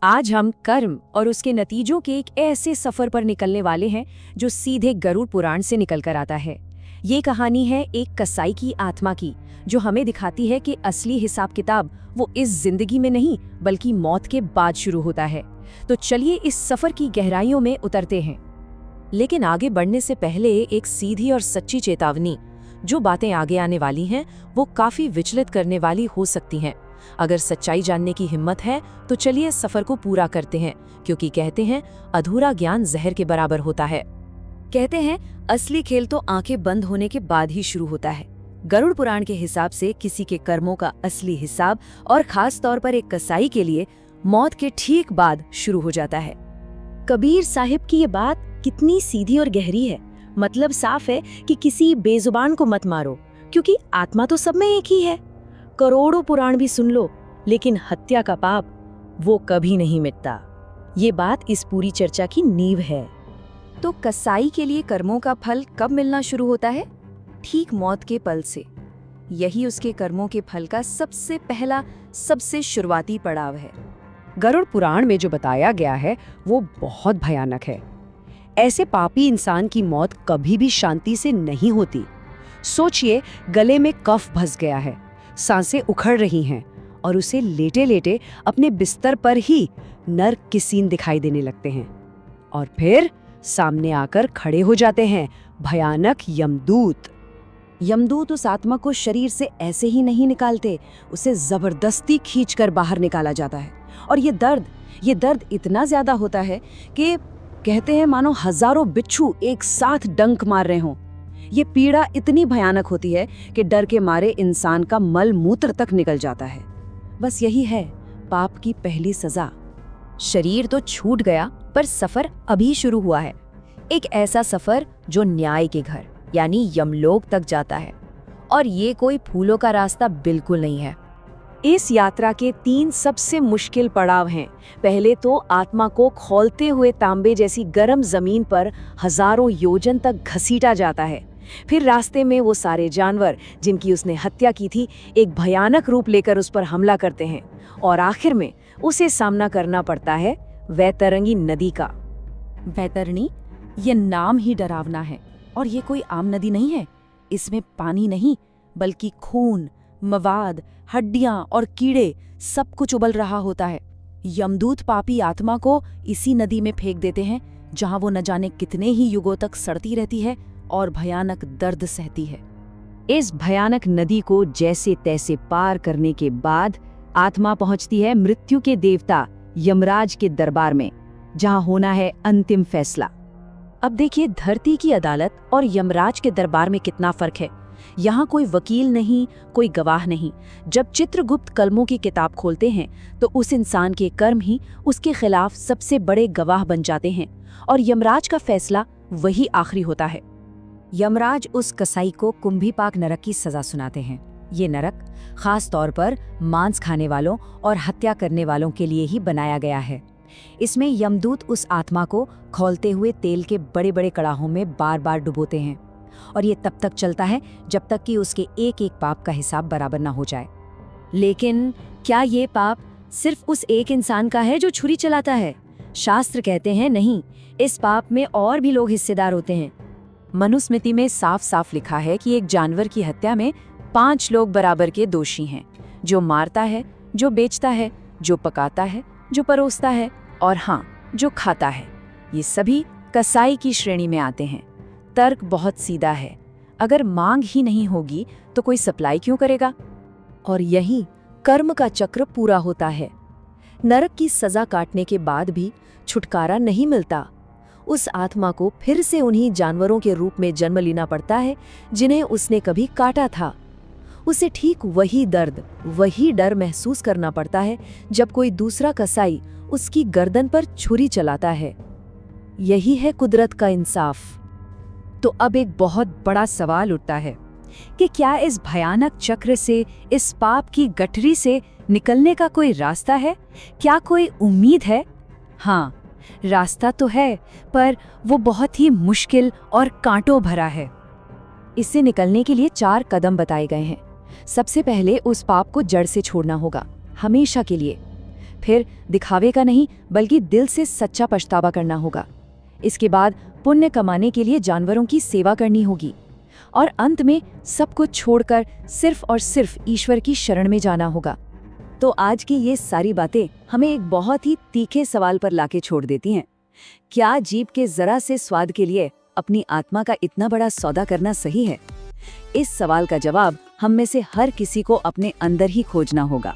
आज हम कर्म और उसके नतीजों के एक ऐसे सफर पर निकलने वाले हैं जो सीधे गरुड़ पुराण से निकल कर आता है। ये कहानी है एक कसाई की आत्मा की, जो हमें दिखाती है कि असली हिसाब किताब वो इस जिंदगी में नहीं बल्कि मौत के बाद शुरू होता है। तो चलिए इस सफर की गहराइयों में उतरते हैं। लेकिन आगे बढ़ने से पहले एक सीधी और सच्ची चेतावनी। जो बातें आगे आने वाली हैं वो काफी विचलित करने वाली हो सकती हैं। अगर सच्चाई जानने की हिम्मत है तो चलिए सफर को पूरा करते हैं, क्योंकि कहते हैं अधूरा ज्ञान जहर के बराबर होता है। कहते हैं असली खेल तो आंखें बंद होने के बाद ही शुरू होता है। गरुड़ पुराण के हिसाब से किसी के कर्मों का असली हिसाब और खास तौर पर एक कसाई के लिए मौत के ठीक बाद शुरू हो जाता है। कबीर साहिब की ये बात कितनी सीधी और गहरी है। मतलब साफ है कि किसी बेजुबान को मत मारो, क्योंकि आत्मा तो सब में एक ही है। करोड़ों पुराण भी सुन लो, लेकिन हत्या का पाप वो कभी नहीं मिटता। ये बात इस पूरी चर्चा की नींव है। तो कसाई के लिए कर्मों का फल कब मिलना शुरू होता है? ठीक मौत के पल से। यही उसके कर्मों के फल का सबसे पहला, सबसे शुरुआती पड़ाव है। गरुड़ पुराण में जो बताया गया है वो बहुत भयानक है। ऐसे पापी इंसान की मौत कभी भी शांति से नहीं होती। सोचिए, गले में कफ फंस गया है, सांसें उखड़ रही हैं और उसे लेटे लेटे अपने बिस्तर पर ही नर्क की सीन दिखाई देने लगते हैं। और फिर सामने आकर खड़े हो जाते हैं भयानक यमदूत। यमदूत उस आत्मा को शरीर से ऐसे ही नहीं निकालते, उसे जबरदस्ती खींचकर बाहर निकाला जाता है। और ये दर्द इतना ज्यादा होता है कि कहते हैं मानो हजारों बिच्छू एक साथ डंक मार रहे हों। ये पीड़ा इतनी भयानक होती है कि डर के मारे इंसान का मल मूत्र तक निकल जाता है। बस यही है पाप की पहली सजा। शरीर तो छूट गया, पर सफर अभी शुरू हुआ है। एक ऐसा सफर जो न्याय के घर यानी यमलोक तक जाता है। और ये कोई फूलों का रास्ता बिल्कुल नहीं है। इस यात्रा के 3 सबसे मुश्किल पड़ाव हैं। पहले तो आत्मा को खौलते हुए तांबे जैसी गर्म जमीन पर हजारों योजन तक घसीटा जाता है। फिर रास्ते में वो सारे जानवर जिनकी उसने हत्या की थी एक भयानक रूप लेकर उस पर हमला करते हैं। और आखिर में उसे सामना करना पड़ता है वैतरणी नदी का। वैतरणी, ये नाम ही डरावना है। और ये कोई आम नदी नहीं है। इसमें पानी नहीं बल्कि खून, मवाद, हड्डियां और कीड़े सब कुछ उबल रहा होता है। यमदूत पापी आत्मा को इसी नदी में फेंक देते हैं, जहां वो न जाने कितने ही युगों तक सड़ती रहती है और भयानक दर्द सहती है। इस भयानक नदी को जैसे तैसे पार करने के बाद आत्मा पहुंचती है मृत्यु के देवता यमराज के दरबार में, जहां होना है अंतिम फैसला। अब देखिए, धरती की अदालत और यमराज के दरबार में कितना फर्क है। यहाँ कोई वकील नहीं, कोई गवाह नहीं। जब चित्रगुप्त कलमों की किताब खोलते हैं तो उस इंसान के कर्म ही उसके खिलाफ सबसे बड़े गवाह बन जाते हैं, और यमराज का फैसला वही आखिरी होता है। यमराज उस कसाई को कुंभीपाक नरक की सजा सुनाते हैं। ये नरक खास तौर पर मांस खाने वालों और हत्या करने वालों के लिए ही बनाया गया है। इसमें यमदूत उस आत्मा को खौलते हुए तेल के बड़े बड़े कड़ाहों में बार बार डुबोते हैं, और ये तब तक चलता है जब तक कि उसके एक एक पाप का हिसाब बराबर ना हो जाए। लेकिन क्या ये पाप सिर्फ उस एक इंसान का है जो छुरी चलाता है? शास्त्र कहते हैं नहीं, इस पाप में और भी लोग हिस्सेदार होते हैं। मनुस्मृति में साफ साफ लिखा है कि एक जानवर की हत्या में 5 लोग बराबर के दोषी हैं। जो मारता है, जो बेचता है, जो पकाता है, जो परोसता है, और हाँ, जो खाता है। ये सभी कसाई की श्रेणी में आते हैं। तर्क बहुत सीधा है। अगर मांग ही नहीं होगी तो कोई सप्लाई क्यों करेगा? और यही कर्म का चक्र पूरा होता है। नरक की सजा काटने के बाद भी छुटकारा नहीं मिलता। उस आत्मा को फिर से उन्हीं जानवरों के रूप में जन्म लेना पड़ता है जिन्हें उसने कभी काटा था। उसे ठीक वही दर्द, वही डर महसूस करना पड़ता है जब कोई दूसरा कसाई उसकी गर्दन पर छुरी चलाता है। यही है कुदरत का इंसाफ। तो अब एक बहुत बड़ा सवाल उठता है कि क्या इस भयानक चक्र से, इस पाप की गठरी से निकलने का कोई रास्ता है? क्या कोई उम्मीद है? हाँ, रास्ता तो है, पर वो बहुत ही मुश्किल और कांटों भरा है। इससे निकलने के लिए 4 कदम बताए गए हैं। सबसे पहले उस पाप को जड़ से छोड़ना होगा, हमेशा के लिए। फिर दिखावे का नहीं बल्कि दिल से सच्चा पछतावा करना होगा। इसके बाद पुण्य कमाने के लिए जानवरों की सेवा करनी होगी और अंत में सब कुछ छोड़कर सिर्फ और सिर्फ ईश्वर की शरण में जाना होगा। तो आज की ये सारी बातें हमें एक बहुत ही तीखे सवाल पर लाके छोड़ देती हैं। क्या जीभ के जरा से स्वाद के लिए अपनी आत्मा का इतना बड़ा सौदा करना सही है? इस सवाल का जवाब हम में से हर किसी को अपने अंदर ही खोजना होगा।